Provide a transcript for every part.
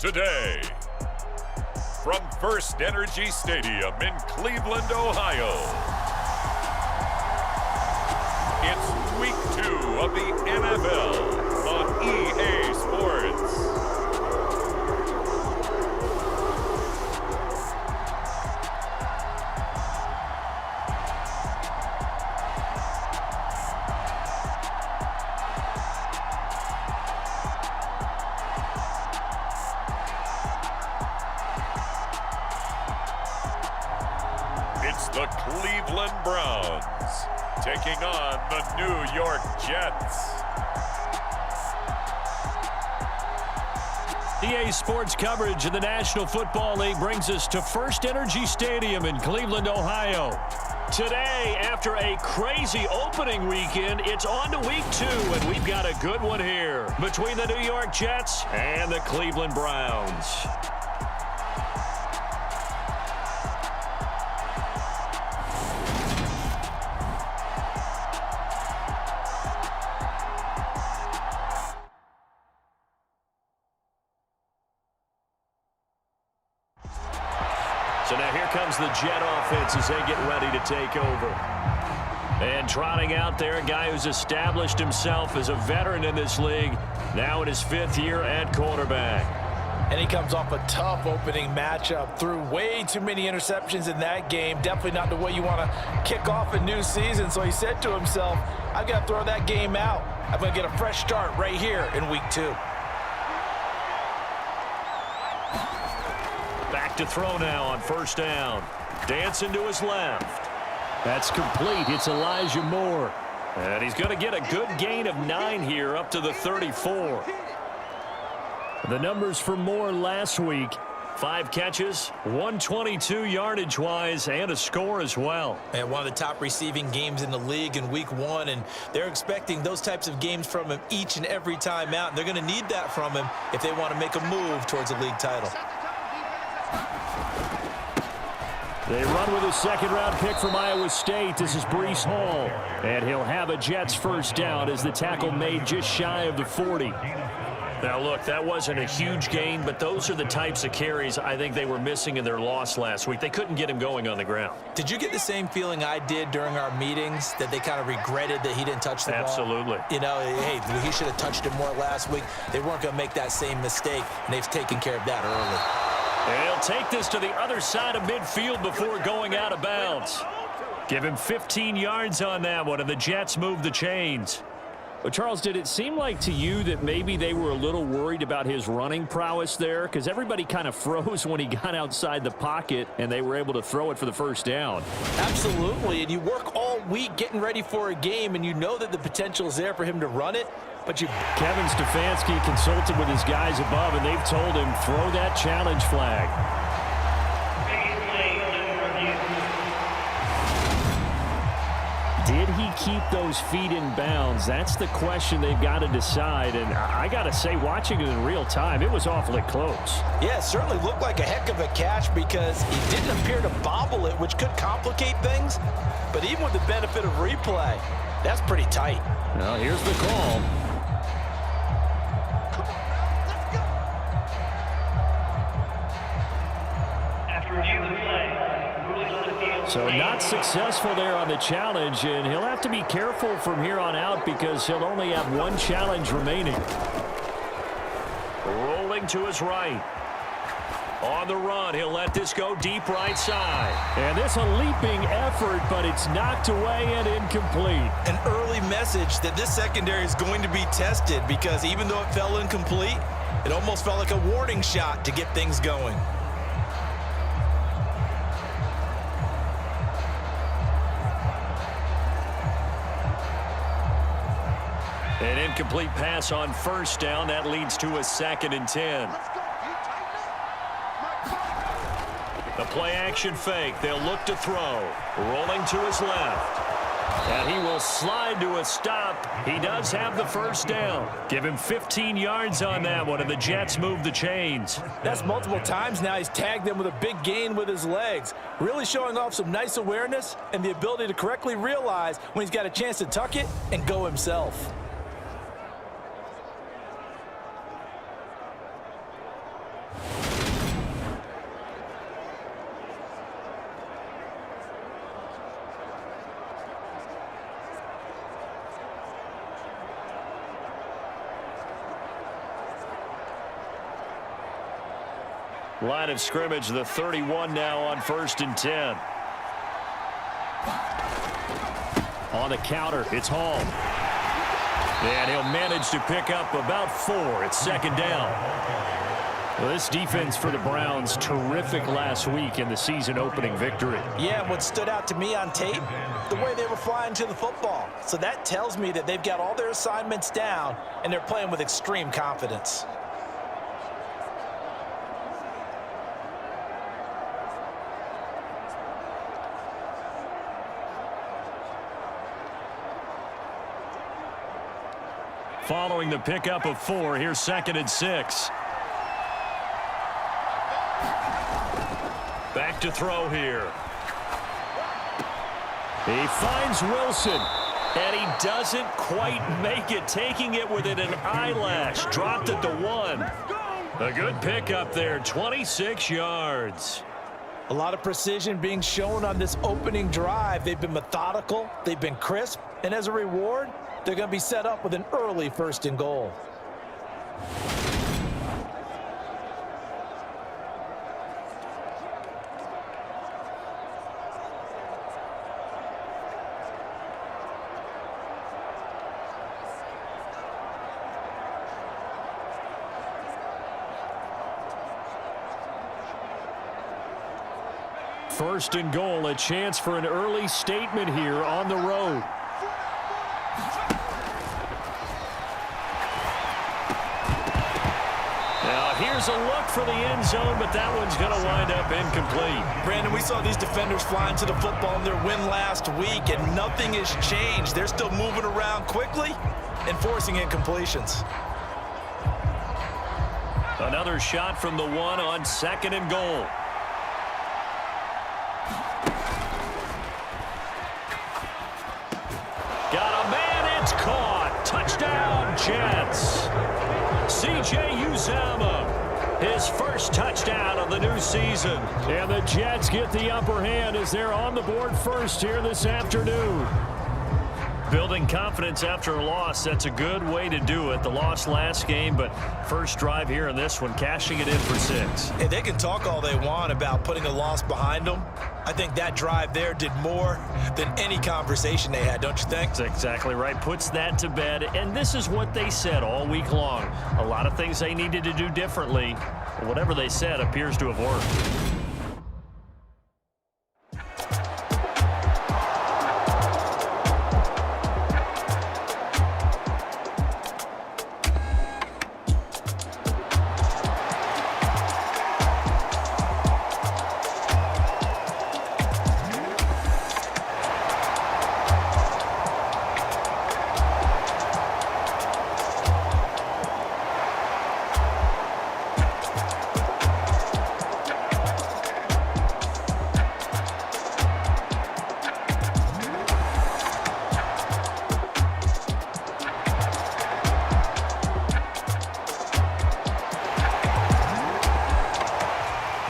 today. From First Energy Stadium in Cleveland, Ohio, it's Week 2 of the NFL on EA Sports. It's the Cleveland Browns taking on the New York Jets. EA Sports coverage of the National Football League brings us to First Energy Stadium in Cleveland, Ohio. Today, after a crazy opening weekend, it's on to Week 2, and we've got a good one here between the New York Jets and the Cleveland Browns. So now here comes the Jet offense as they get ready to take over. And trotting out there, a guy who's established himself as a veteran in this league, now in his 5th year at quarterback. And he comes off a tough opening matchup, threw way too many interceptions in that game. Definitely not the way you want to kick off a new season. So he said to himself, I've got to throw that game out. I'm going to get a fresh start right here in Week 2. Back to throw now on first down. Dancing to his left. That's complete. It's Elijah Moore. And he's going to get a good gain of 9 here up to the 34. The numbers for Moore last week. 5 catches, 122 yardage-wise, and a score as well. And one of the top receiving games in the league in Week 1, and they're expecting those types of games from him each and every time out. And they're going to need that from him if they want to make a move towards a league title. They run with a second-round pick from Iowa State. This is Breece Hall. And he'll have a Jets first down as the tackle made just shy of the 40. Now, look, that wasn't a huge gain, but those are the types of carries I think they were missing in their loss last week. They couldn't get him going on the ground. Did you get the same feeling I did during our meetings, that they kind of regretted that he didn't touch the ball? Absolutely. You know, hey, he should have touched it more last week. They weren't going to make that same mistake, and they've taken care of that early. And he'll take this to the other side of midfield before going out of bounds. Give him 15 yards on that one, and the Jets move the chains. Well, Charles, did it seem like to you that maybe they were a little worried about his running prowess there? Because everybody kind of froze when he got outside the pocket, and they were able to throw it for the first down. Absolutely, and you work all week getting ready for a game, and you know that the potential is there for him to run it. But Kevin Stefanski consulted with his guys above, and they've told him, throw that challenge flag. Did he keep those feet in bounds? That's the question they've got to decide. And I got to say, watching it in real time, it was awfully close. Yeah, it certainly looked like a heck of a catch because he didn't appear to bobble it, which could complicate things. But even with the benefit of replay, that's pretty tight. Well, here's the call. So not successful there on the challenge, and he'll have to be careful from here on out because he'll only have 1 challenge remaining. Rolling to his right. On the run, he'll let this go deep right side. And this a leaping effort, but it's knocked away and incomplete. An early message that this secondary is going to be tested because even though it fell incomplete, it almost felt like a warning shot to get things going. An incomplete pass on first down. That leads to a 2nd and 10. The play-action fake. They'll look to throw. Rolling to his left. And he will slide to a stop. He does have the first down. Give him 15 yards on that one, and the Jets move the chains. That's multiple times now. He's tagged them with a big gain with his legs. Really showing off some nice awareness and the ability to correctly realize when he's got a chance to tuck it and go himself. Line of scrimmage, the 31 now on 1st and 10. On the counter, it's Hall. And he'll manage to pick up about 4. It's 2nd down. Well, this defense for the Browns, terrific last week in the season-opening victory. Yeah, what stood out to me on tape, the way they were flying to the football. So that tells me that they've got all their assignments down, and they're playing with extreme confidence. Following the pickup of 4, here's 2nd and 6. Back to throw here. He finds Wilson, and he doesn't quite make it, taking it within an eyelash. Dropped it to 1. A good pickup there, 26 yards. A lot of precision being shown on this opening drive. They've been methodical, they've been crisp, and as a reward, they're going to be set up with an early 1st and goal. First and goal, a chance for an early statement here on the road. Now here's a look for the end zone, but that one's going to wind up incomplete. Brandon, we saw these defenders flying to the football in their win last week, and nothing has changed. They're still moving around quickly and forcing incompletions. Another shot from the 1 on 2nd and goal. Got a man, it's caught. Touchdown, Jets. C.J. Uzomah, his first touchdown of the new season. And the Jets get the upper hand as they're on the board first here this afternoon. Building confidence after a loss, that's a good way to do it. The loss last game, but first drive here in this one, cashing it in for 6. Hey, they can talk all they want about putting a loss behind them. I think that drive there did more than any conversation they had, don't you think? That's exactly right. Puts that to bed, and this is what they said all week long. A lot of things they needed to do differently. But whatever they said appears to have worked.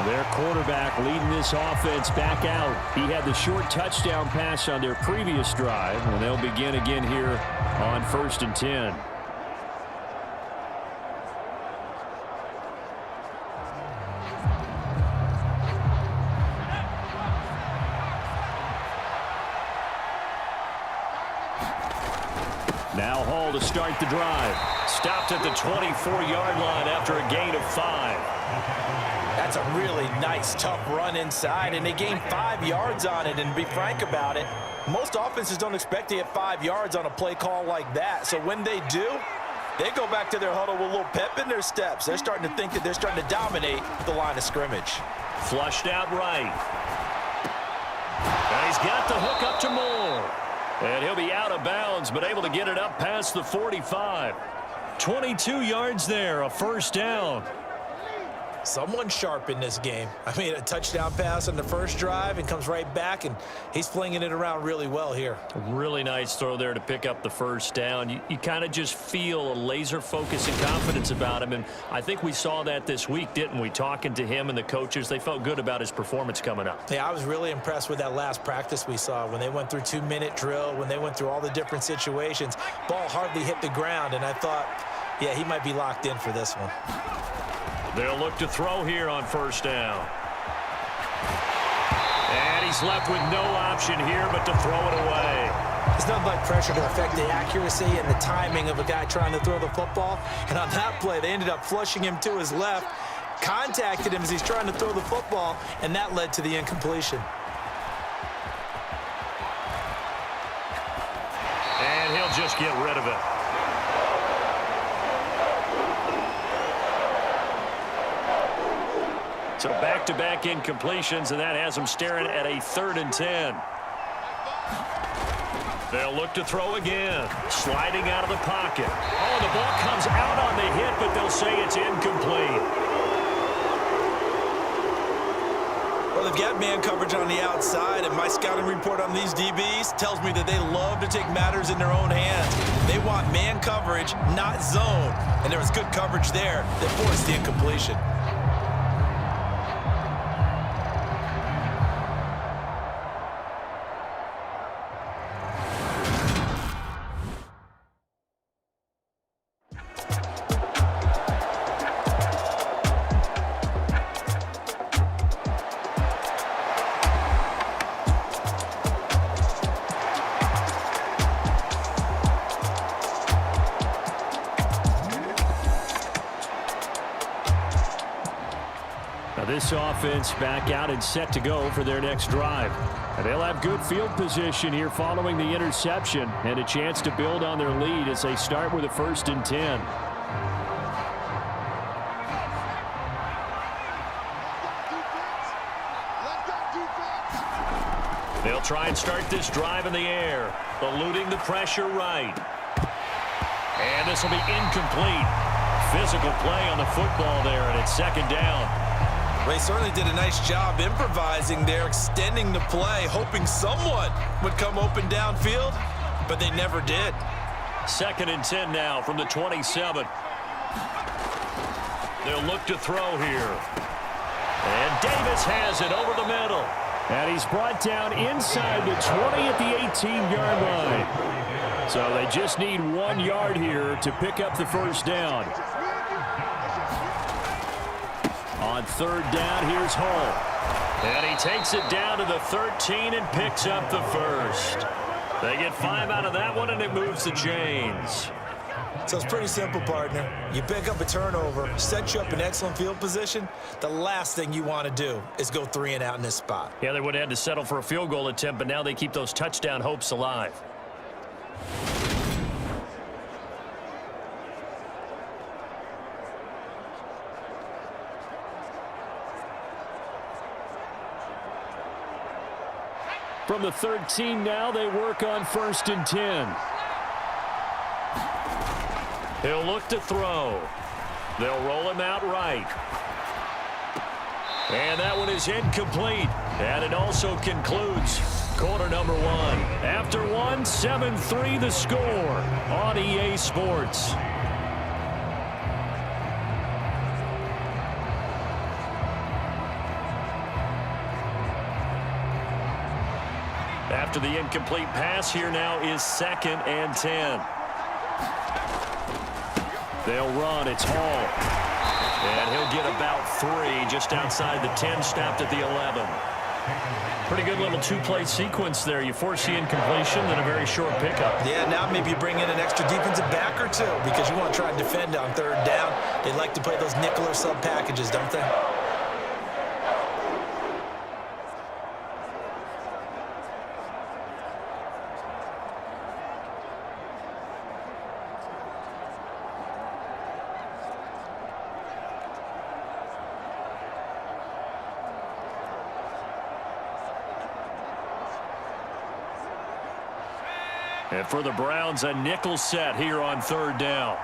Their quarterback leading this offense back out. He had the short touchdown pass on their previous drive, and they'll begin again here on 1st and 10. Now Hall to start the drive. Stopped at the 24-yard line after a gain of 5. That's a really nice, tough run inside, and they gained 5 yards on it. And to be frank about it, most offenses don't expect to get 5 yards on a play call like that. So when they do, they go back to their huddle with a little pep in their steps. They're starting to think that they're starting to dominate the line of scrimmage. Flushed out right. And he's got the hook up to Moore. And he'll be out of bounds, but able to get it up past the 45. 22 yards there, a first down. Someone sharp in this game. I mean, a touchdown pass on the first drive and comes right back, and he's flinging it around really well here. Really nice throw there to pick up the first down. You kind of just feel a laser focus and confidence about him, and I think we saw that this week, didn't we? Talking to him and the coaches, they felt good about his performance coming up. Yeah, I was really impressed with that last practice we saw when they went through 2-minute drill, when they went through all the different situations. Ball hardly hit the ground, and I thought, yeah, he might be locked in for this one. They'll look to throw here on first down. And he's left with no option here but to throw it away. There's nothing like pressure to affect the accuracy and the timing of a guy trying to throw the football. And on that play, they ended up flushing him to his left, contacted him as he's trying to throw the football, and that led to the incompletion. And he'll just get rid of it. So back-to-back incompletions, and that has them staring at a 3rd and 10. They'll look to throw again. Sliding out of the pocket. Oh, the ball comes out on the hit, but they'll say it's incomplete. Well, they've got man coverage on the outside, and my scouting report on these DBs tells me that they love to take matters in their own hands. They want man coverage, not zone. And there was good coverage there that forced the incompletion. This offense back out and set to go for their next drive. And they'll have good field position here following the interception and a chance to build on their lead as they start with a 1st and 10. They'll try and start this drive in the air, eluding the pressure right. And this will be incomplete. Physical play on the football there, and it's 2nd down. They certainly did a nice job improvising there, extending the play, hoping someone would come open downfield, but they never did. 2nd and 10 now from the 27. They'll look to throw here. And Davis has it over the middle. And he's brought down inside the 20 at the 18-yard line. So they just need 1 yard here to pick up the 1st down. On 3rd down, here's Hull. And he takes it down to the 13 and picks up the 1st. They get 5 out of that one, and it moves the chains. So it's pretty simple, partner. You pick up a turnover, set you up in excellent field position. The last thing you want to do is go 3 and out in this spot. Yeah, they would have had to settle for a field goal attempt, but now they keep those touchdown hopes alive. From the 13 now, they work on 1st and 10. He'll look to throw. They'll roll him out right. And that one is incomplete. And it also concludes quarter number 1. After 1, 7-3 the score on EA Sports. After the incomplete pass, here now is 2nd and 10. They'll run. It's Hall. And he'll get about 3 just outside the 10, stopped at the 11. Pretty good little 2-play sequence there. You force the incompletion, then a very short pickup. Yeah, now maybe you bring in an extra defensive back or 2 because you want to try and defend on 3rd down. They like to play those nickel or sub packages, don't they? And for the Browns, a nickel set here on 3rd down.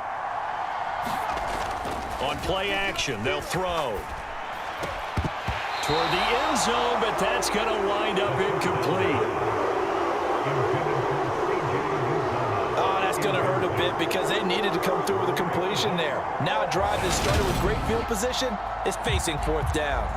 On play action, they'll throw. Toward the end zone, but that's going to wind up incomplete. Oh, that's going to hurt a bit because they needed to come through with a completion there. Now a drive that started with great field position is facing 4th down.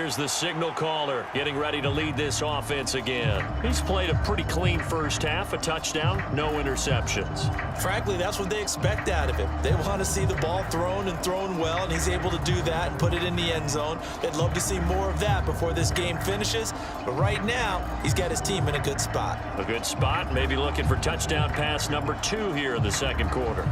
here's the signal caller getting ready to lead this offense again. He's played a pretty clean first half, a touchdown, no interceptions. Frankly, that's what they expect out of him. They want to see the ball thrown and thrown well, and he's able to do that and put it in the end zone. They'd love to see more of that before this game finishes, but right now, he's got his team in a good spot. A good spot, maybe looking for touchdown pass number 2 here in the second quarter.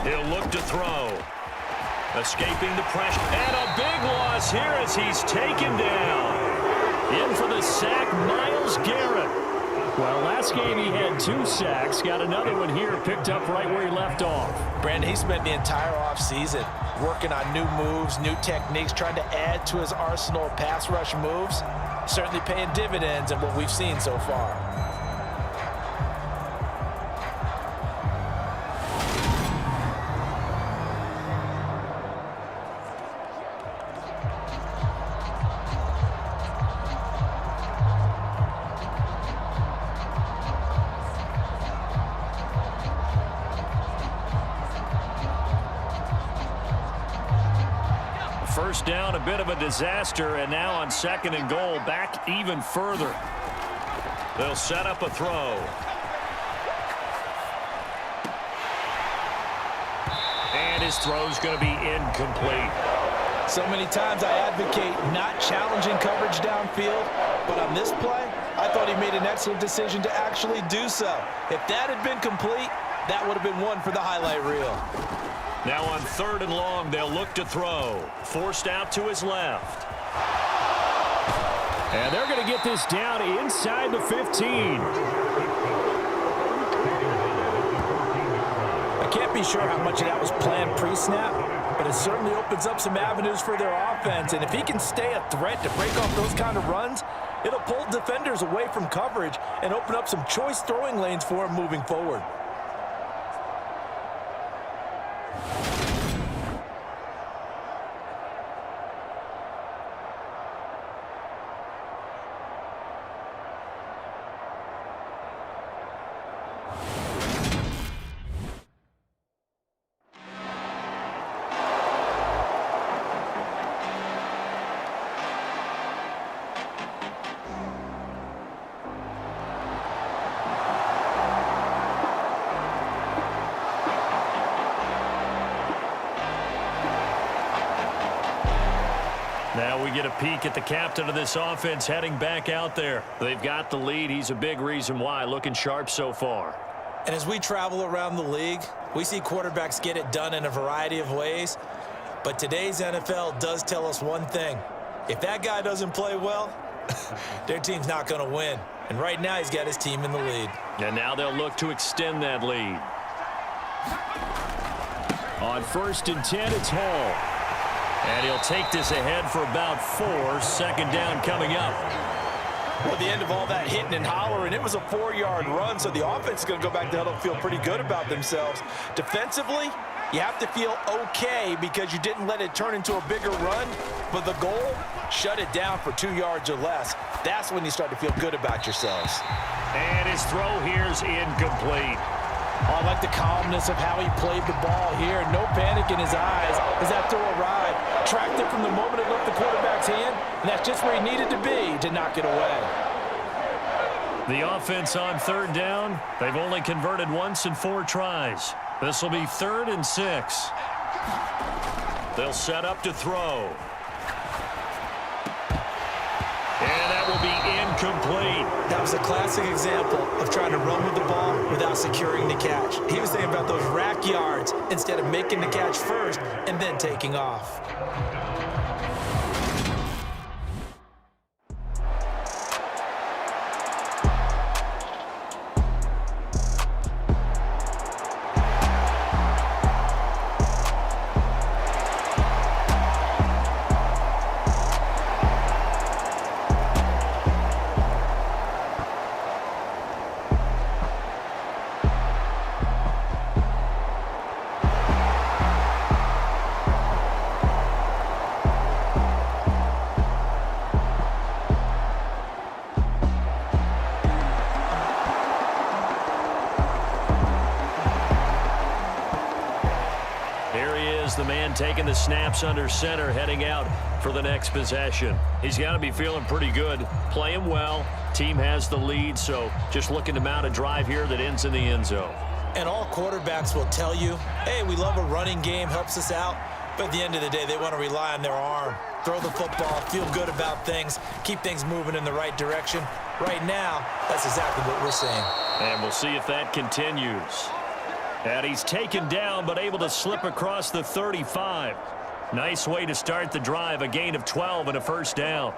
He'll look to throw. Escaping the pressure. And a big loss here as he's taken down. In for the sack, Myles Garrett. Well, last game he had 2 sacks. Got another one here, picked up right where he left off. Brandon, he spent the entire offseason working on new moves, new techniques, trying to add to his arsenal of pass rush moves. Certainly paying dividends in what we've seen so far. First down, a bit of a disaster, and now on 2nd and goal, back even further. They'll set up a throw. And his throw's going to be incomplete. So many times I advocate not challenging coverage downfield, but on this play, I thought he made an excellent decision to actually do so. If that had been complete, that would have been one for the highlight reel. Now on 3rd and long, they'll look to throw. Forced out to his left. And they're going to get this down inside the 15. I can't be sure how much of that was planned pre-snap, but it certainly opens up some avenues for their offense. And if he can stay a threat to break off those kind of runs, it'll pull defenders away from coverage and open up some choice throwing lanes for him moving forward. Now we get a peek at the captain of this offense heading back out there. They've got the lead. He's a big reason why. Looking sharp so far. And as we travel around the league, we see quarterbacks get it done in a variety of ways. But today's NFL does tell us one thing. If that guy doesn't play well, their team's not going to win. And right now he's got his team in the lead. And now they'll look to extend that lead. On 1st and 10, it's Hall. And he'll take this ahead for about 4. 2nd down coming up. Well, at the end of all that hitting and hollering, it was a 4-yard run, so the offense is going to go back to huddle and feel pretty good about themselves. Defensively, you have to feel okay because you didn't let it turn into a bigger run, but the goal, shut it down for 2 yards or less. That's when you start to feel good about yourselves. And his throw here's incomplete. Oh, I like the calmness of how he played the ball here. No panic in his eyes as that throw arrived. Tracked it from the moment it left the quarterback's hand, and that's just where he needed to be to knock it away. The offense on 3rd down, they've only converted once in 4 tries. This will be 3rd and 6. They'll set up to throw. And that will be incomplete. That was a classic example of trying to run with the ball without securing the catch. He was thinking about those rack yards instead of making the catch first and then taking off. again taking the snaps under center, heading out for the next possession. He's got to be feeling pretty good, playing well. Team has the lead, so just looking to mount a drive here that ends in the end zone. And all quarterbacks will tell you, hey, we love a running game, helps us out. But at the end of the day, they want to rely on their arm. Throw the football, feel good about things, keep things moving in the right direction. Right now, that's exactly what we're seeing. And we'll see if that continues. And he's taken down, but able to slip across the 35. Nice way to start the drive, a gain of 12 and a first down.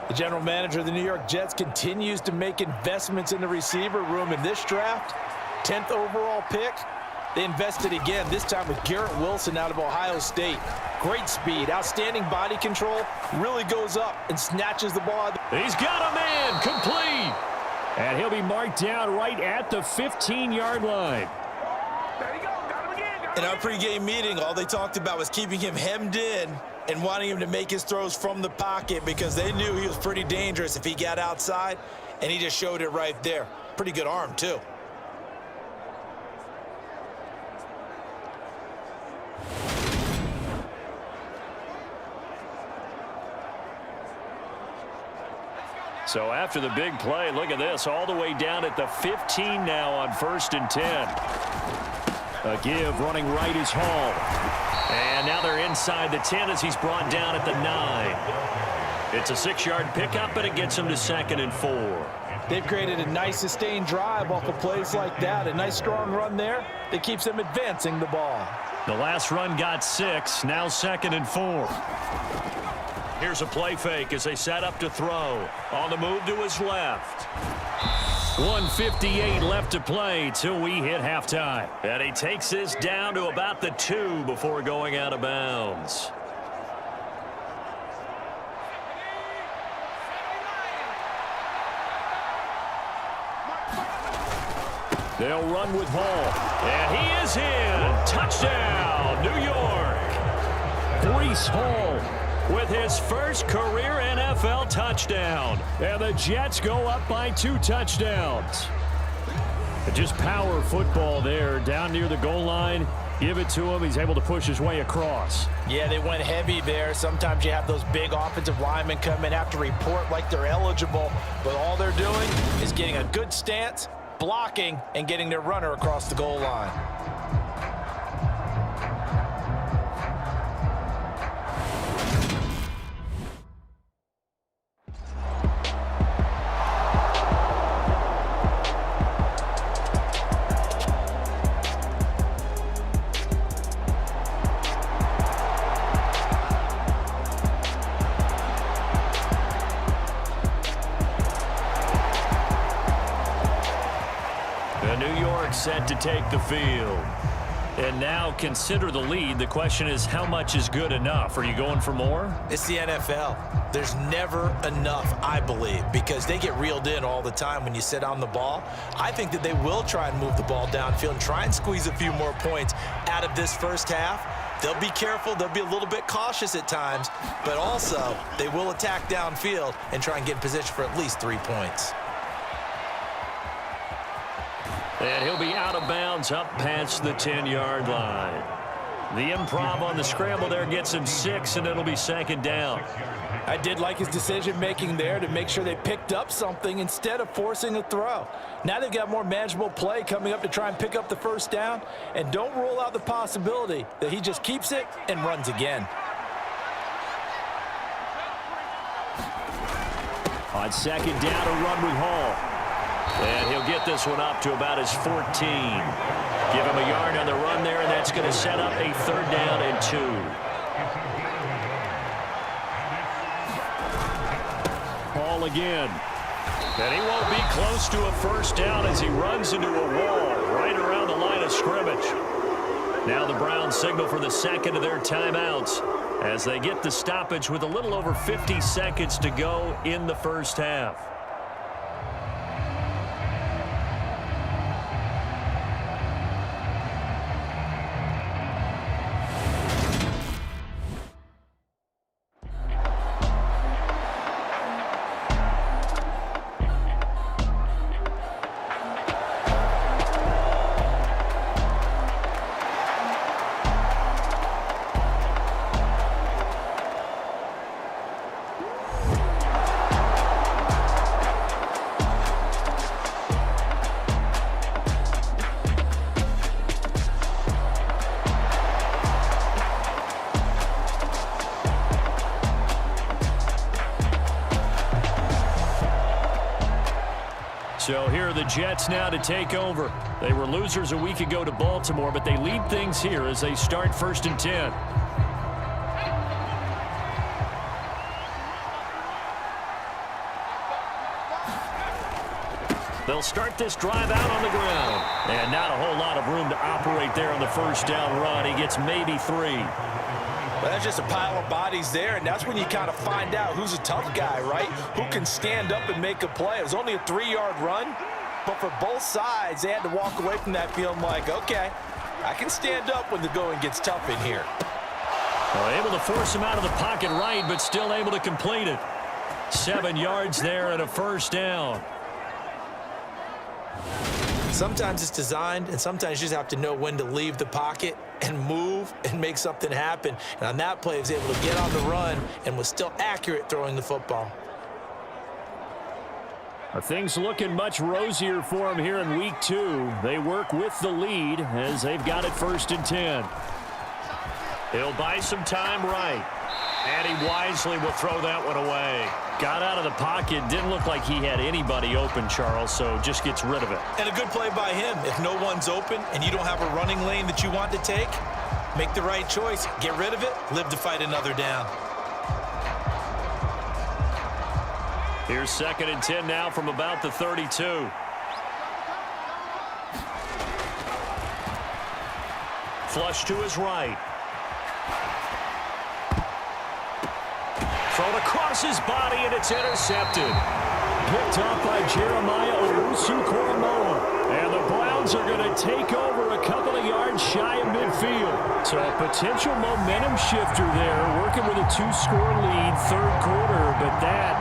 The general manager of the New York Jets continues to make investments in the receiver room in this draft. 10th overall pick. They invested again, this time with Garrett Wilson out of Ohio State. Great speed, outstanding body control, really goes up and snatches the ball. He's got a man, complete. And he'll be marked down right at the 15-yard line. In our pregame meeting, all they talked about was keeping him hemmed in and wanting him to make his throws from the pocket because they knew he was pretty dangerous if he got outside, and he just showed it right there. Pretty good arm, too. So after the big play, look at this, all the way down at the 15 now on 1st and 10. A give, running right is Hall. And now they're inside the 10 as he's brought down at the 9. It's a 6-yard pickup, and it gets him to 2nd and 4. They've created a nice sustained drive off of plays like that. A nice strong run there that keeps them advancing the ball. The last run got 6, now 2nd and 4. Here's a play fake as they set up to throw. On the move to his left. 1:58 left to play till we hit halftime. And he takes this down to about the 2 before going out of bounds. They'll run with Hall. And he is in. Touchdown, New York. Breece Hall with his first career NFL touchdown. And the Jets go up by 2 touchdowns. Just power football there down near the goal line. Give it to him. He's able to push his way across. Yeah, they went heavy there. Sometimes you have those big offensive linemen come in, have to report like they're eligible. But all they're doing is getting a good stance, blocking, and getting their runner across the goal line. Set to take the field. And now consider the lead. The question is, how much is good enough? Are you going for more? It's the NFL. There's never enough, I believe, because they get reeled in all the time when you sit on the ball. I think that they will try and move the ball downfield and try and squeeze a few more points out of this first half. They'll be careful. They'll be a little bit cautious at times, but also they will attack downfield and try and get in position for at least 3 points. And he'll be out of bounds up past the 10-yard line. The improv on the scramble there gets him 6, and it'll be 2nd down. I did like his decision-making there to make sure they picked up something instead of forcing a throw. Now they've got more manageable play coming up to try and pick up the first down, and don't rule out the possibility that he just keeps it and runs again. On 2nd down, a run with Hall. And he'll get this one up to about his 14. Give him a yard on the run there, and that's going to set up a 3rd down and 2. Hall again. And he won't be close to a first down as he runs into a wall right around the line of scrimmage. Now the Browns signal for the 2nd of their timeouts as they get the stoppage with a little over 50 seconds to go in the first half. So here are the Jets now to take over. They were losers a week ago to Baltimore, but they lead things here as they start 1st and 10. They'll start this drive out on the ground. And not a whole lot of room to operate there on the first down run. He gets maybe 3. Well, that's just a pile of bodies there, and that's when you kind of find out who's a tough guy, right? Who can stand up and make a play. It was only a 3-yard run, but for both sides, they had to walk away from that feeling like, okay, I can stand up when the going gets tough in here. Well, able to force him out of the pocket right, but still able to complete it. 7 yards there and a first down. Sometimes it's designed, and sometimes you just have to know when to leave the pocket and move and make something happen. And on that play, he was able to get on the run and was still accurate throwing the football. Things looking much rosier for him here in week 2. They work with the lead as they've got it 1st and 10. He'll buy some time right. And he wisely will throw that one away. Got out of the pocket. Didn't look like he had anybody open, Charles, so just gets rid of it. And a good play by him. If no one's open and you don't have a running lane that you want to take, make the right choice. Get rid of it. Live to fight another down. Here's 2nd and 10 now from about the 32. Flush to his right. Thrown across his body, and it's intercepted. Picked off by Jeremiah Owusu-Koramoah. And the Browns are going to take over a couple of yards shy of midfield. So a potential momentum shifter there, working with a 2-score lead, 3rd quarter, but that,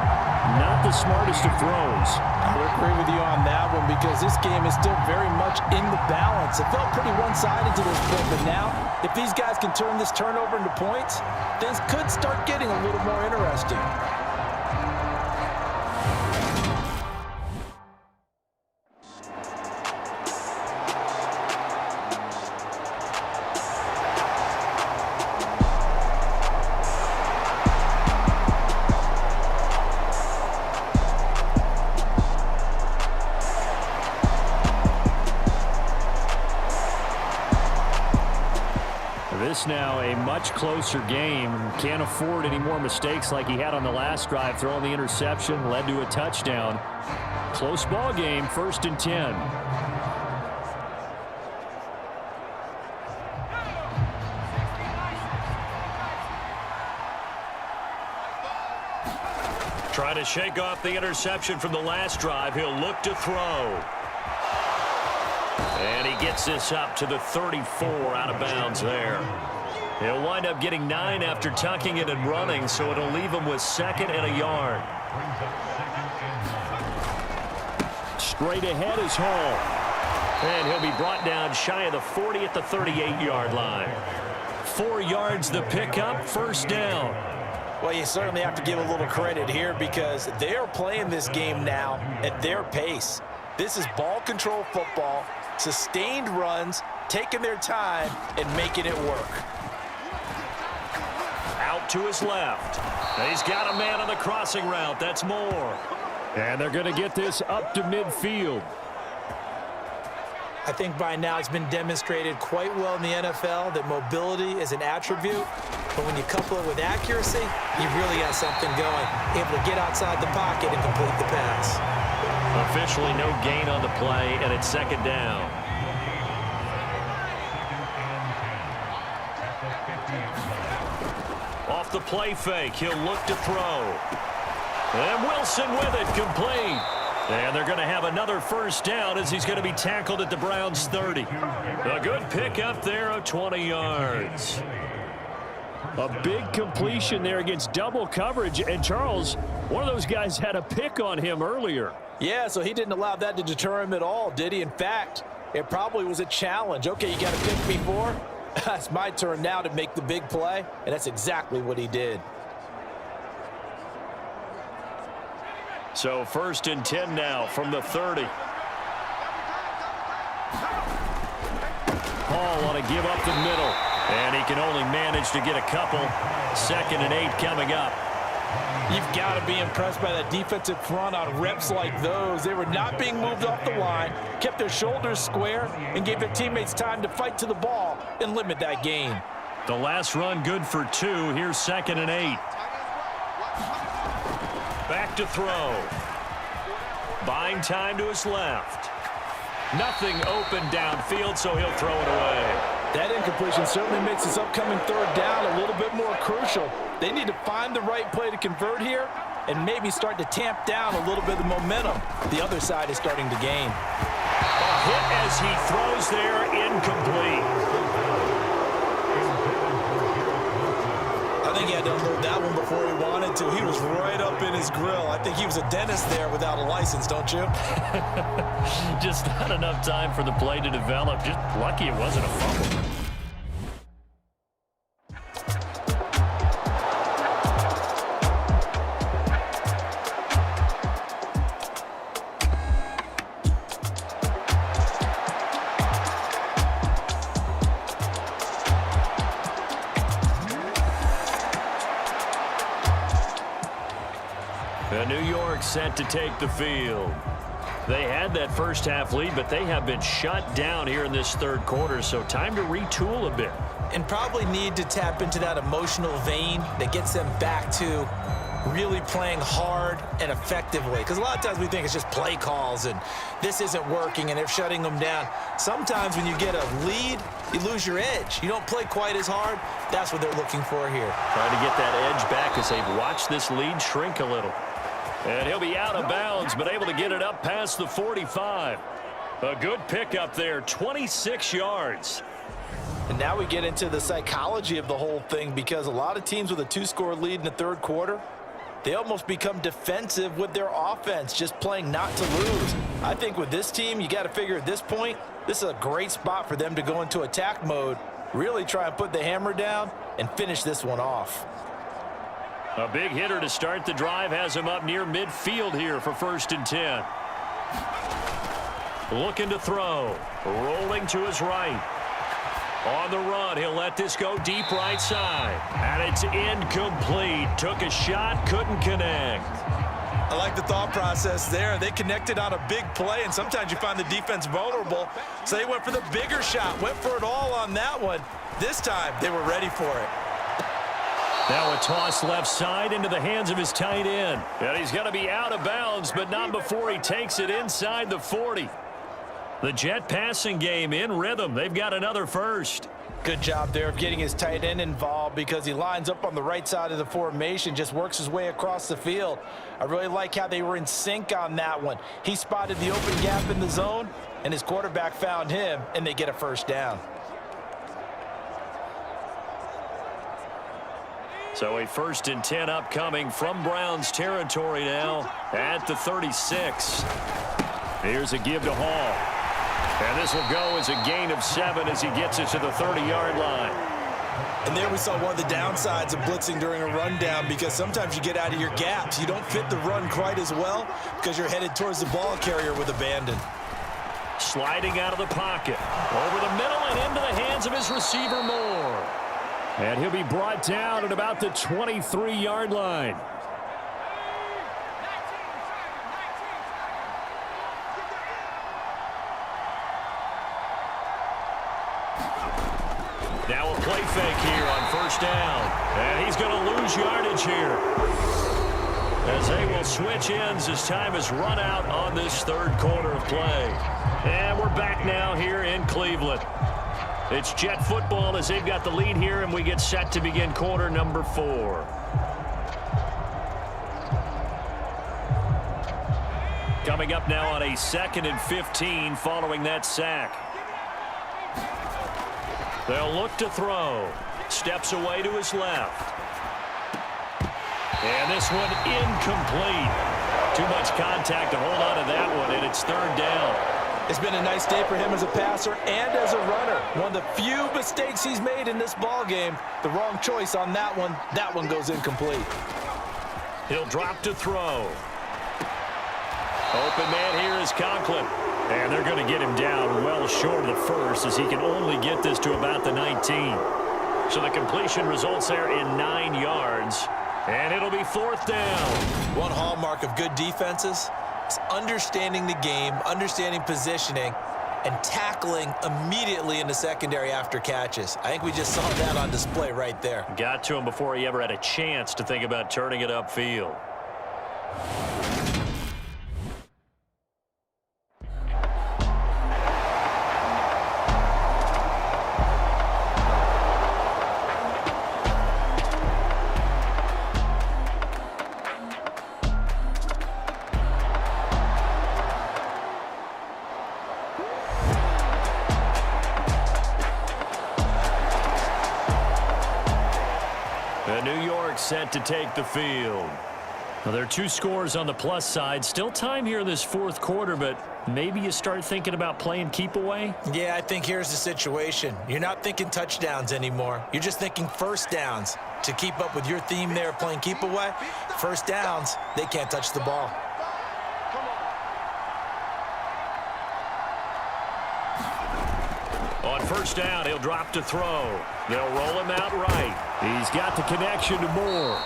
not the smartest of throws. I would agree with you on that one because this game is still very much in the balance. It felt pretty one-sided to this point, but now, if these guys can turn this turnover into points, things could start getting a little more interesting. This now a much closer game. Can't afford any more mistakes like he had on the last drive. Throwing the interception led to a touchdown. Close ball game, 1st and 10. Trying to shake off the interception from the last drive. He'll look to throw. And he gets this up to the 34 out of bounds there. He'll wind up getting 9 after tucking it and running, so it'll leave him with 2nd and a yard. Straight ahead is Hall. And he'll be brought down shy of the 40 at the 38-yard line. 4 yards the pickup, 1st down. Well, you certainly have to give a little credit here because they're playing this game now at their pace. This is ball control football, sustained runs, taking their time, and making it work. Out to his left. He's got a man on the crossing route. That's Moore. And they're going to get this up to midfield. I think by now it's been demonstrated quite well in the NFL that mobility is an attribute. But when you couple it with accuracy, you've really got something going. Able to get outside the pocket and complete the pass. Officially no gain on the play, and it's 2nd down. Off the play fake, he'll look to throw. And Wilson with it, complete. And they're going to have another 1st down as he's going to be tackled at the Browns' 30. A good pickup there of 20 yards. A big completion there against double coverage. And Charles, one of those guys had a pick on him earlier. Yeah, so he didn't allow that to deter him at all, did he? In fact, it probably was a challenge. Okay, you got to pick me for? It's my turn now to make the big play, and that's exactly what he did. So 1st and 10 now from the 30. Hall want to give up the middle, and he can only manage to get a couple. 2nd and 8 coming up. You've got to be impressed by that defensive front on reps like those. They were not being moved off the line, kept their shoulders square, and gave their teammates time to fight to the ball and limit that gain. The last run good for 2. Here's 2nd and 8. Back to throw. Buying time to his left. Nothing open downfield, so he'll throw it away. That incompletion certainly makes this upcoming 3rd down a little bit more crucial. They need to find the right play to convert here and maybe start to tamp down a little bit of the momentum the other side is starting to gain. A hit as he throws there, incomplete. I think he had to unload that one before he wanted to. He was right up in his grill. I think he was a dentist there without a license, don't you? Just not enough time for the play to develop. Just lucky it wasn't a fumble. New York set to take the field. They had that first half lead, but they have been shut down here in this 3rd quarter, so time to retool a bit. And probably need to tap into that emotional vein that gets them back to really playing hard and effectively. Because a lot of times we think it's just play calls and this isn't working and they're shutting them down. Sometimes when you get a lead, you lose your edge. You don't play quite as hard. That's what they're looking for here. Trying to get that edge back as they've watched this lead shrink a little. And he'll be out of bounds, but able to get it up past the 45. A good pickup there, 26 yards. And now we get into the psychology of the whole thing, because a lot of teams with a 2-score lead in the 3rd quarter, they almost become defensive with their offense, just playing not to lose. I think with this team, you got to figure at this point, this is a great spot for them to go into attack mode, really try and put the hammer down and finish this one off. A big hitter to start the drive has him up near midfield here for 1st and 10. Looking to throw. Rolling to his right. On the run, he'll let this go deep right side. And it's incomplete. Took a shot, couldn't connect. I like the thought process there. They connected on a big play, and sometimes you find the defense vulnerable. So they went for the bigger shot, went for it all on that one. This time, they were ready for it. Now a toss left side into the hands of his tight end. And he's going to be out of bounds, but not before he takes it inside the 40. The Jet passing game in rhythm. They've got another first. Good job there of getting his tight end involved, because he lines up on the right side of the formation, just works his way across the field. I really like how they were in sync on that one. He spotted the open gap in the zone, and his quarterback found him, and they get a 1st down. So a 1st and 10 upcoming from Browns territory now at the 36. Here's a give to Hall. And this will go as a gain of 7 as he gets it to the 30-yard line. And there we saw one of the downsides of blitzing during a rundown, because sometimes you get out of your gaps. You don't fit the run quite as well because you're headed towards the ball carrier with abandon. Sliding out of the pocket. Over the middle and into the hands of his receiver, Moore. And he'll be brought down at about the 23-yard line. Now a play fake here on 1st down. And he's going to lose yardage here, as they will switch ends as time is run out on this 3rd quarter of play. And we're back now here in Cleveland. It's Jet football as they've got the lead here, and we get set to begin quarter number 4. Coming up now on a 2nd and 15 following that sack. They'll look to throw. Steps away to his left. And this one incomplete. Too much contact to hold on to that one, and it's 3rd down. It's been a nice day for him as a passer and as a runner. One of the few mistakes he's made in this ball game. The wrong choice on that one. That one goes incomplete. He'll drop to throw. Open man here is Conklin. And they're going to get him down well short of the 1st, as he can only get this to about the 19. So the completion results there in 9 yards. And it'll be 4th down. One hallmark of good defenses is understanding the game, understanding positioning, and tackling immediately in the secondary after catches. I think we just saw that on display right there. Got to him before he ever had a chance to think about turning it upfield. And New York set to take the field. Well, there are 2 scores on the plus side. Still time here in this 4th quarter, but maybe you start thinking about playing keep away? Yeah, I think here's the situation. You're not thinking touchdowns anymore. You're just thinking first downs. To keep up with your theme there, playing keep away, first downs, they can't touch the ball. On first down, he'll drop to throw. They'll roll him out right. He's got the connection to Moore.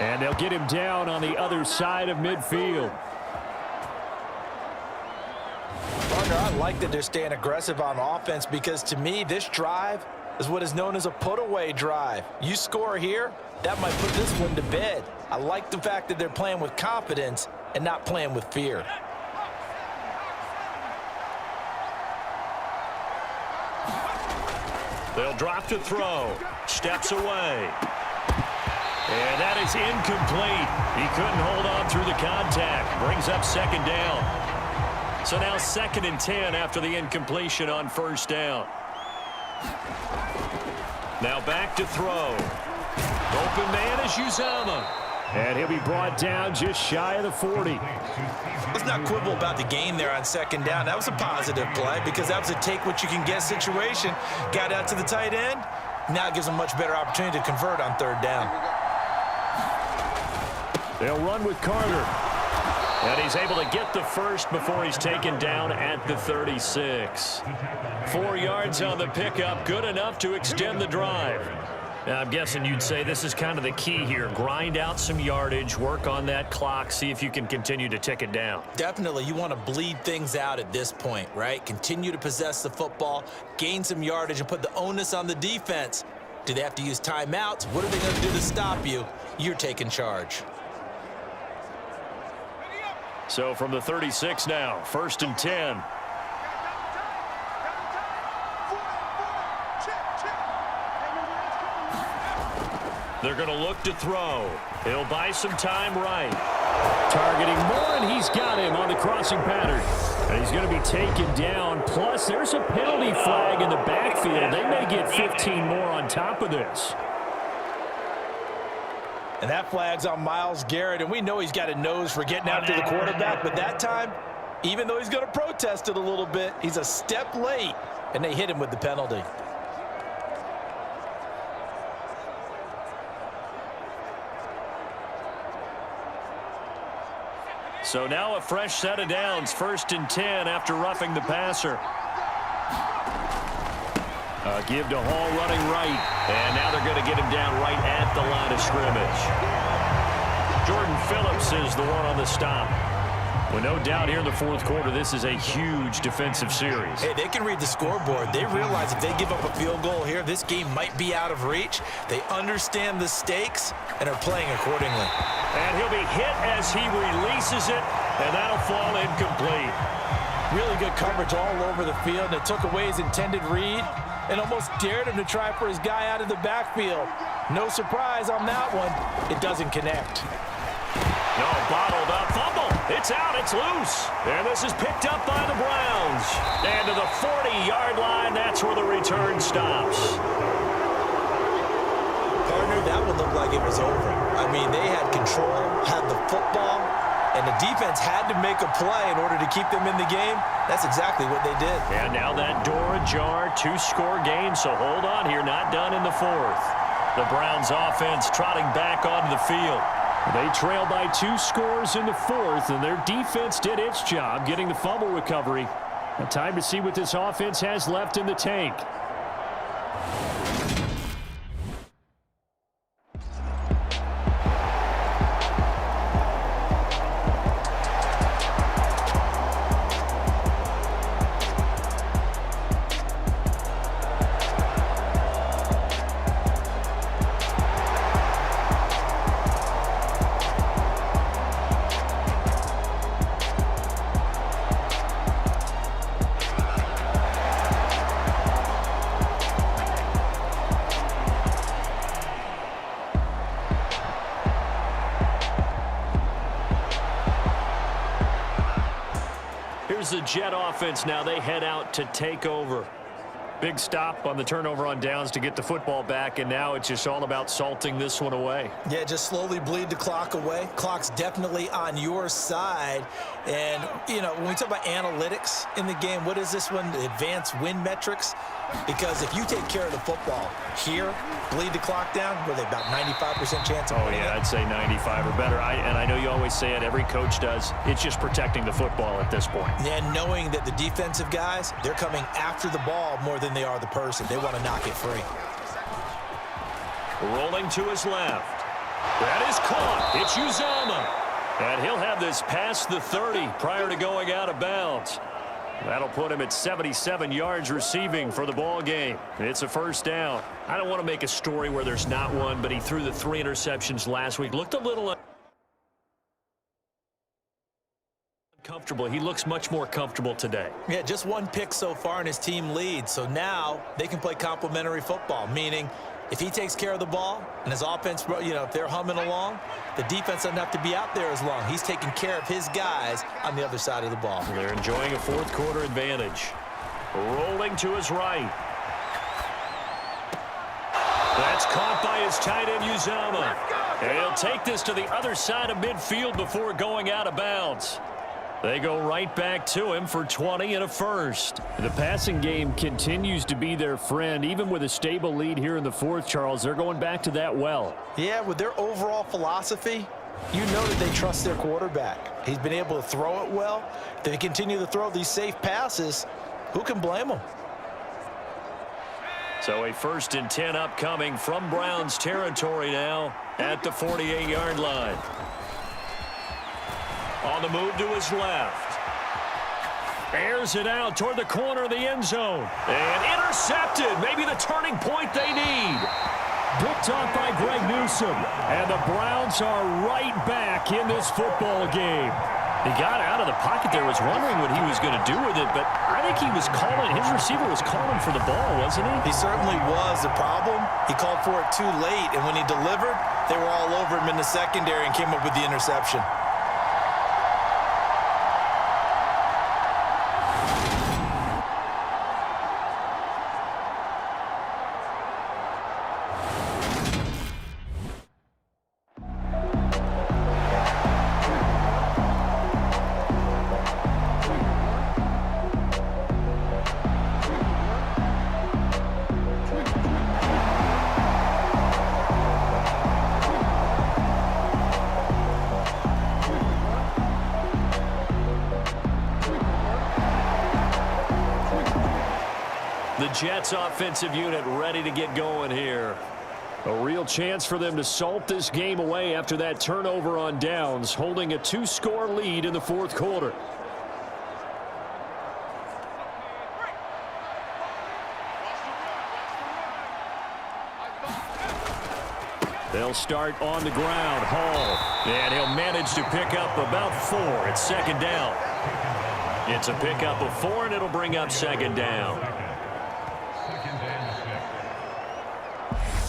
And they'll get him down on the other side of midfield. Partner, I like that they're staying aggressive on offense because to me, this drive is what is known as a put-away drive. You score here, that might put this one to bed. I like the fact that they're playing with confidence and not playing with fear. They'll drop to throw. Steps away. And that is incomplete. He couldn't hold on through the contact. Brings up 2nd down. So now 2nd and 10 after the incompletion on first down. Now back to throw. Open man is Uzama. And he'll be brought down just shy of the 40. Let's not quibble about the gain there on 2nd down. That was a positive play because that was a take-what-you-can-get situation. Got out to the tight end. Now it gives them a much better opportunity to convert on 3rd down. They'll run with Carter. And he's able to get the first before he's taken down at the 36. 4 yards on the pickup, good enough to extend the drive. Now, I'm guessing you'd say this is kind of the key here. Grind out some yardage, work on that clock, see if you can continue to tick it down. Definitely, you want to bleed things out at this point, right? Continue to possess the football, gain some yardage, and put the onus on the defense. Do they have to use timeouts? What are they going to do to stop you? You're taking charge. So from the 36 now, 1st and 10. They're going to look to throw. He'll buy some time right. Targeting Moore, and he's got him on the crossing pattern. And he's going to be taken down. Plus, there's a penalty flag in the backfield. They may get 15 more on top of this. And that flag's on Myles Garrett, and we know he's got a nose for getting after the quarterback, but that time, even though he's going to protest it a little bit, he's a step late, and they hit him with the penalty. So now a fresh set of downs, 1st and 10 after roughing the passer. Give to Hall running right. And now they're going to get him down right at the line of scrimmage. Jordan Phillips is the one on the stop. Well, no doubt here in the 4th quarter, this is a huge defensive series. Hey, they can read the scoreboard. They realize if they give up a field goal here, this game might be out of reach. They understand the stakes and are playing accordingly. And he'll be hit as he releases it, and that'll fall incomplete. Really good coverage all over the field. And it took away his intended read and almost dared him to try for his guy out of the backfield. No surprise on that one. It doesn't connect. No, bottled up fumble. It's out. It's loose. And this is picked up by the Browns. And to the 40-yard line, that's where the return stops. Partner, that would look like it was over. I mean, they had control, had the football, and the defense had to make a play in order to keep them in the game. That's exactly what they did. And now that door ajar, 2-score game, so hold on here, not done in the 4th. The Browns offense trotting back onto the field. They trail by 2 scores in the 4th, and their defense did its job getting the fumble recovery. Now time to see what this offense has left in the tank. here's the Jet offense now. They head out to take over. Big stop on the turnover on downs to get the football back, and now it's just all about salting this one away. Yeah, just slowly bleed the clock away. Clock's definitely on your side. And, you know, when we talk about analytics in the game, what is this one? The advanced win metrics? Because if you take care of the football here, bleed the clock down, were they about 95% chance of winning yeah, it? I'd say 95 or better. And I know you always say it, every coach does. It's just protecting the football at this point. And knowing that the defensive guys, they're coming after the ball more than they are the person. They want to knock it free. Rolling to his left. That is caught. It's Uzomah. And he'll have this past the 30 prior to going out of bounds. That'll put him at 77 yards receiving for the ball game. It's a first down. I don't want to make a story where there's not one, but he threw the 3 interceptions last week. Looked a little uncomfortable. He looks much more comfortable today. Yeah, just 1 pick so far and his team leads. So now they can play complementary football, meaning if he takes care of the ball and his offense, you know, if they're humming along, the defense doesn't have to be out there as long. He's taking care of his guys on the other side of the ball. They're enjoying a fourth quarter advantage. Rolling to his right. That's caught by his tight end, Uzomah. And he'll take this to the other side of midfield before going out of bounds. They go right back to him for 20 and a first. The passing game continues to be their friend. Even with a stable lead here in the fourth, Charles, they're going back to that well. Yeah, with their overall philosophy, you know that they trust their quarterback. He's been able to throw it well. If they continue to throw these safe passes, who can blame them? So a 1st and 10 upcoming from Browns territory now at the 48-yard line. On the move to his left. Airs it out toward the corner of the end zone. And intercepted. Maybe the turning point they need. Picked off by Greg Newsome. And the Browns are right back in this football game. He got out of the pocket there, was wondering what he was going to do with it, but I think he was calling, his receiver was calling for the ball, wasn't he? He certainly was. The problem, he called for it too late, and when he delivered, they were all over him in the secondary and came up with the interception. The Jets offensive unit ready to get going here. A real chance for them to salt this game away after that turnover on downs, holding a 2-score lead in the fourth quarter. They'll start on the ground. Hall. And he'll manage to pick up about 4. It's second down. It's a pickup of 4, and it'll bring up second down.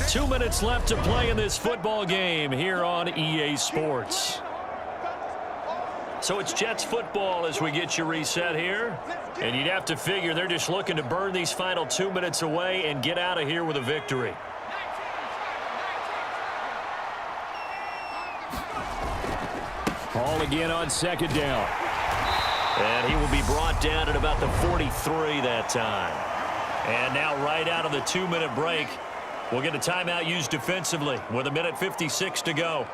2 minutes left to play in this football game here on EA Sports. So it's Jets football as we get you reset here. And you'd have to figure they're just looking to burn these final 2 minutes away and get out of here with a victory. Hall again on second down. And he will be brought down at about the 43 that time. And now right out of the 2-minute break, we'll get a timeout used defensively with 1:56 to go.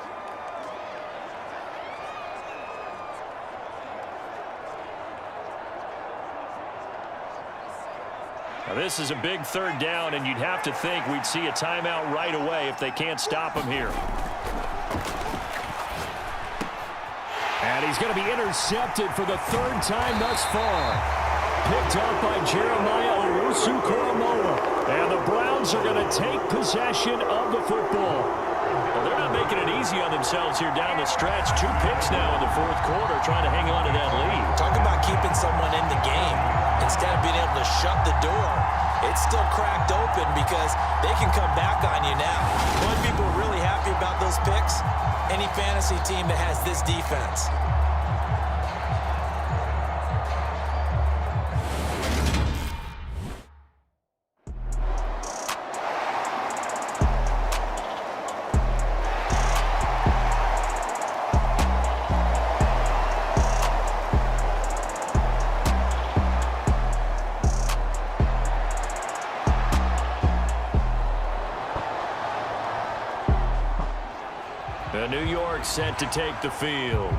Now this is a big third down, and you'd have to think we'd see a timeout right away if they can't stop him here. And he's going to be intercepted for the 3rd time thus far. Picked up by Jeremiah Owusu-Koramoah. And the Browns are going to take possession of the football. Well, they're not making it easy on themselves here down the stretch. 2 picks now in the fourth quarter, trying to hang on to that lead. Talk about keeping someone in the game. Instead of being able to shut the door, it's still cracked open because they can come back on you now. One people are really happy about those picks, any fantasy team that has this defense. New York set to take the field.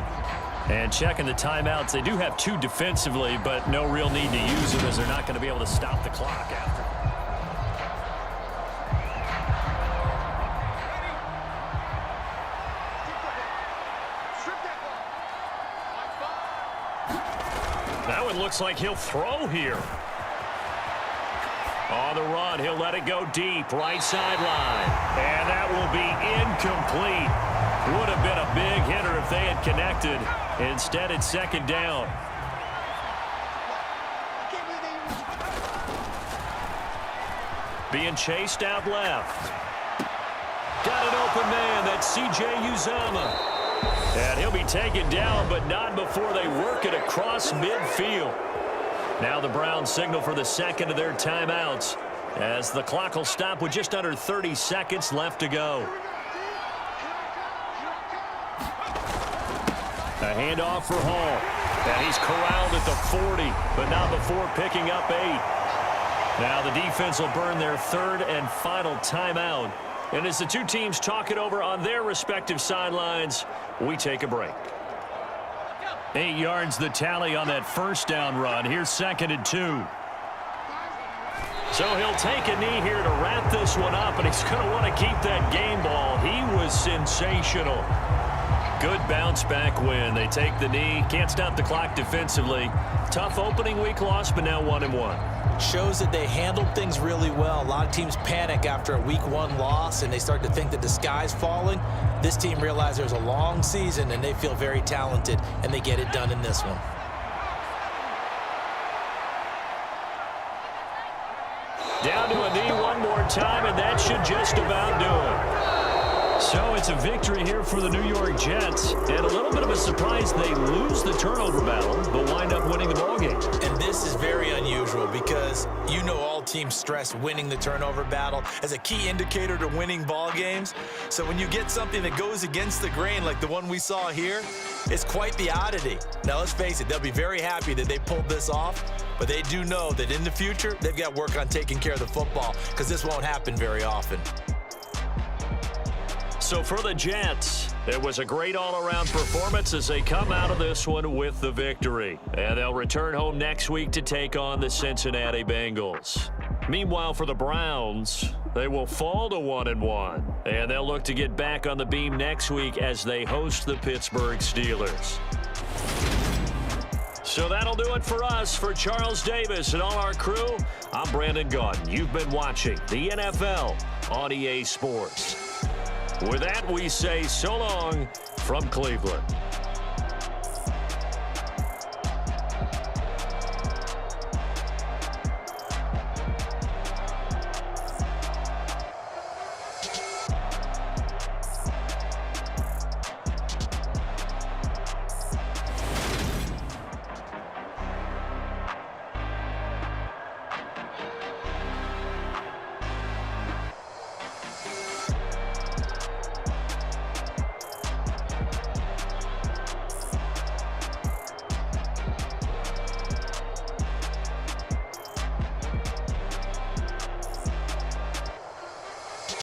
And checking the timeouts, they do have 2 defensively, but no real need to use them as they're not going to be able to stop the clock after. That one looks like he'll throw here. On the run, he'll let it go deep, right sideline. And that will be incomplete. Would have been a big hitter if they had connected. Instead, it's second down. Being chased out left. Got an open man. That's C.J. Uzomah. And he'll be taken down, but not before they work it across midfield. Now the Browns signal for the second of their timeouts as the clock will stop with just under 30 seconds left to go. A handoff for Hall. And he's corralled at the 40, but not before picking up 8. Now the defense will burn their third and final timeout. And as the two teams talk it over on their respective sidelines, we take a break. 8 yards the tally on that first down run. Here's 2nd and 2. So he'll take a knee here to wrap this one up, and he's going to want to keep that game ball. He was sensational. Good bounce back win. They take the knee. Can't stop the clock defensively. Tough opening week loss, but now 1-1. Shows that they handled things really well. A lot of teams panic after a week 1 loss, and they start to think that the sky's falling. This team realized there's a long season, and they feel very talented, and they get it done in this one. Down to a knee one more time, and that should just about do it. So it's a victory here for the New York Jets, and a little bit of a surprise they lose the turnover battle, but wind up winning the ballgame. And this is very unusual because you know all teams stress winning the turnover battle as a key indicator to winning ball games. So when you get something that goes against the grain like the one we saw here, it's quite the oddity. Now let's face it, they'll be very happy that they pulled this off, but they do know that in the future they've got work on taking care of the football because this won't happen very often. So for the Jets, it was a great all-around performance as they come out of this one with the victory. And they'll return home next week to take on the Cincinnati Bengals. Meanwhile, for the Browns, they will fall to 1-1. And they'll look to get back on the beam next week as they host the Pittsburgh Steelers. So that'll do it for us. For Charles Davis and all our crew, I'm Brandon Gaudin. You've been watching the NFL on EA Sports. With that, we say so long from Cleveland.